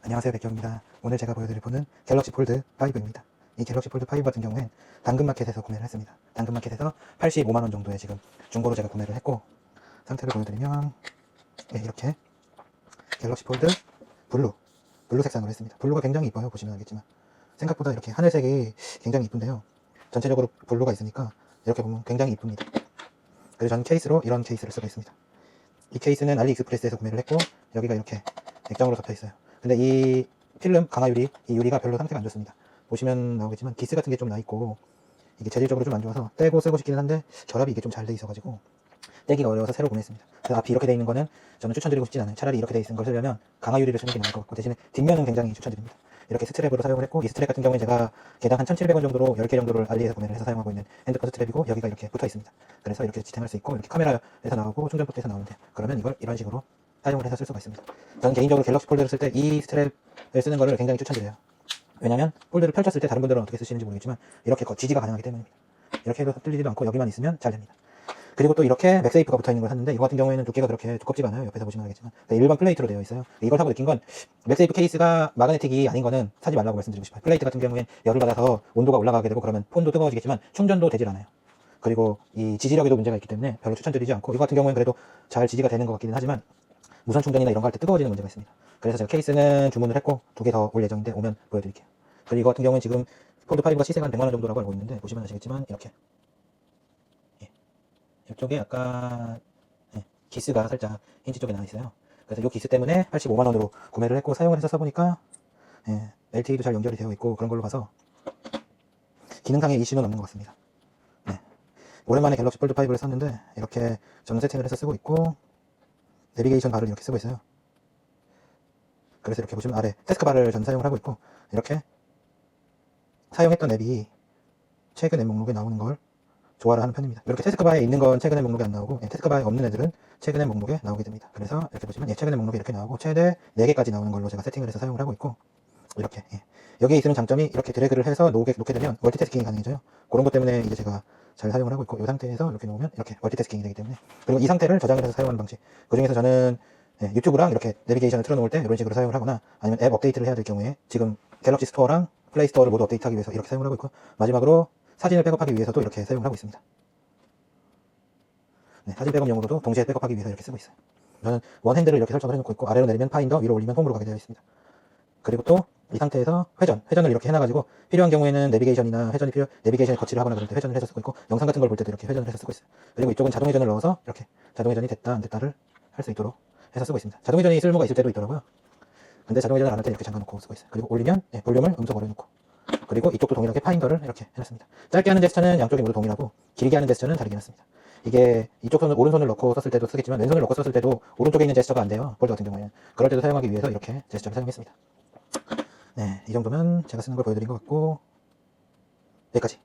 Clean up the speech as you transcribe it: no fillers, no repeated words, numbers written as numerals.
안녕하세요, 백경입니다. 오늘 제가 보여드릴 폰은 갤럭시 폴드 5입니다. 이 갤럭시 폴드 5 같은 경우엔 당근마켓에서 구매를 했습니다. 당근마켓에서 85만원 정도에 지금 중고로 제가 구매를 했고, 상태를 보여드리면 이렇게 갤럭시 폴드 블루 색상으로 했습니다. 블루가 굉장히 이뻐요. 보시면 알겠지만 생각보다 이렇게 하늘색이 굉장히 이쁜데요, 전체적으로 블루가 있으니까 이렇게 보면 굉장히 이쁩니다. 그래서 저는 케이스로 이런 케이스를 쓰고 있습니다. 이 케이스는 알리익스프레스에서 구매를 했고, 여기가 이렇게 액정으로 덮여 있어요. 근데 이 필름 강화유리, 이 유리가 별로 상태가 안 좋습니다. 보시면 나오겠지만 기스 같은 게 좀 나 있고, 이게 재질적으로 좀 안 좋아서 떼고 쓰고 싶기는 한데 결합이 이게 좀 잘 돼 있어가지고 떼기가 어려워서 새로 구매했습니다. 그래서 앞이 이렇게 돼 있는 거는 저는 추천드리고 싶진 않아요. 차라리 이렇게 돼 있는 걸 쓰려면 강화유리를 쓰는 게 나을 것 같고, 대신에 뒷면은 굉장히 추천드립니다. 이렇게 스트랩으로 사용을 했고, 이 스트랩 같은 경우에 제가 개당 한 1,700원 정도로 10개 정도를 알리에서 구매를 해서 사용하고 있는 핸드폰 스트랩이고, 여기가 이렇게 붙어 있습니다. 그래서 이렇게 지탱할 수 있고, 이렇게 카메라에서 나오고 충전 포트에서 나오는데, 그러면 이걸 이런 식으로 사용을 해서 쓸 수가 있습니다. 저는 개인적으로 갤럭시 폴드를 쓸 때 이 스트랩을 쓰는 거를 굉장히 추천드려요. 왜냐면 폴드를 펼쳤을 때 다른 분들은 어떻게 쓰시는지 모르겠지만 이렇게 지지가 가능하기 때문입니다. 이렇게 해도 뚫리지도 않고 여기만 있으면 잘 됩니다. 그리고 또 이렇게 맥세이프가 붙어 있는 걸 샀는데, 이거 같은 경우에는 두께가 그렇게 두껍지가 않아요. 옆에서 보시면 알겠지만 일반 플레이트로 되어 있어요. 이걸 사고 느낀 건, 맥세이프 케이스가 마그네틱이 아닌 거는 사지 말라고 말씀드리고 싶어요. 플레이트 같은 경우엔 열을 받아서 온도가 올라가게 되고 그러면 폰도 뜨거워지겠지만 충전도 되질 않아요. 그리고 이 지지력에도 문제가 있기 때문에 별로 추천드리지 않고, 이거 같은 경우엔 그래도 잘 지지가 되는 것 같기는 하지만 무선 충전이나 이런 거 할 때 뜨거워지는 문제가 있습니다. 그래서 제가 케이스는 주문을 했고 2개 더 올 예정인데 오면 보여드릴게요. 그리고 이거 같은 경우는 지금 폴드5가 시세가 한 100만원 정도라고 알고 있는데, 보시면 아시겠지만 이렇게 이쪽에 약간 기스가 살짝 힌지 쪽에 나와 있어요. 그래서 이 기스 때문에 85만원으로 구매를 했고, 사용을 해서 써보니까 LTE도 잘 연결이 되어 있고, 그런 걸로 봐서 기능상의 이슈는 없는 것 같습니다. 오랜만에 갤럭시 폴드 5를 샀는데 이렇게 저는 세팅을 해서 쓰고 있고, 내비게이션 바를 이렇게 쓰고 있어요. 그래서 이렇게 보시면 아래 태스크바를 전 사용을 하고 있고, 이렇게 사용했던 앱이 최근 앱 목록에 나오는 걸 조화를 하는 편입니다. 이렇게 태스크바에 있는 건 최근 앱 목록에 안 나오고, 태스크바에 없는 애들은 최근 앱 목록에 나오게 됩니다. 그래서 이렇게 보시면 최근 앱 목록에 이렇게 나오고, 최대 4개까지 나오는 걸로 제가 세팅을 해서 사용을 하고 있고, 이렇게 여기에 있는 장점이 이렇게 드래그를 해서 놓게 되면 멀티태스킹이 가능해져요. 그런 것 때문에 이제 제가 잘 사용을 하고 있고, 이 상태에서 이렇게 놓으면 이렇게 멀티태스킹이 되기 때문에, 그리고 이 상태를 저장을 해서 사용하는 방식, 그 중에서 저는 유튜브랑 이렇게 내비게이션을 틀어놓을 때 이런 식으로 사용을 하거나, 아니면 앱 업데이트를 해야 될 경우에 지금 갤럭시 스토어랑 플레이 스토어를 모두 업데이트하기 위해서 이렇게 사용을 하고 있고, 마지막으로 사진을 백업하기 위해서도 이렇게 사용을 하고 있습니다. 사진 백업용으로도 동시에 백업하기 위해서 이렇게 쓰고 있어요. 저는 원핸드를 이렇게 설정을 해놓고 있고, 아래로 내리면 파인더, 위로 올리면 홈으로 가게 되어 있습니다. 그리고 또 이 상태에서 회전을 이렇게 해놔가지고 필요한 경우에는 내비게이션이나 내비게이션에 거치를 하거나 그럴 때 회전을 해서 쓰고 있고, 영상 같은 걸 볼 때도 이렇게 회전을 해서 쓰고 있어요. 그리고 이쪽은 자동 회전을 넣어서 이렇게 자동 회전이 됐다 안 됐다를 할 수 있도록 해서 쓰고 있습니다. 자동 회전이 쓸모가 있을 때도 있더라고요. 근데 자동 회전을 안 할 때 이렇게 잠가놓고 쓰고 있어요. 그리고 올리면 볼륨을 음소거로 해놓고, 그리고 이쪽도 동일하게 파인더를 이렇게 해놨습니다. 짧게 하는 제스처는 양쪽이 모두 동일하고, 길게 하는 제스처는 다르게 해놨습니다. 이게 이쪽 손을 오른손을 넣고 썼을 때도 쓰겠지만, 왼손을 넣고 썼을 때도 오른쪽에 있는 제스처가 안 돼요. 폴드 같은 경우에는. 그럴 때도 사용하기 위해서 이렇게 제스처를 사용했습니다. 이 정도면 제가 쓰는 걸 보여드린 것 같고, 여기까지.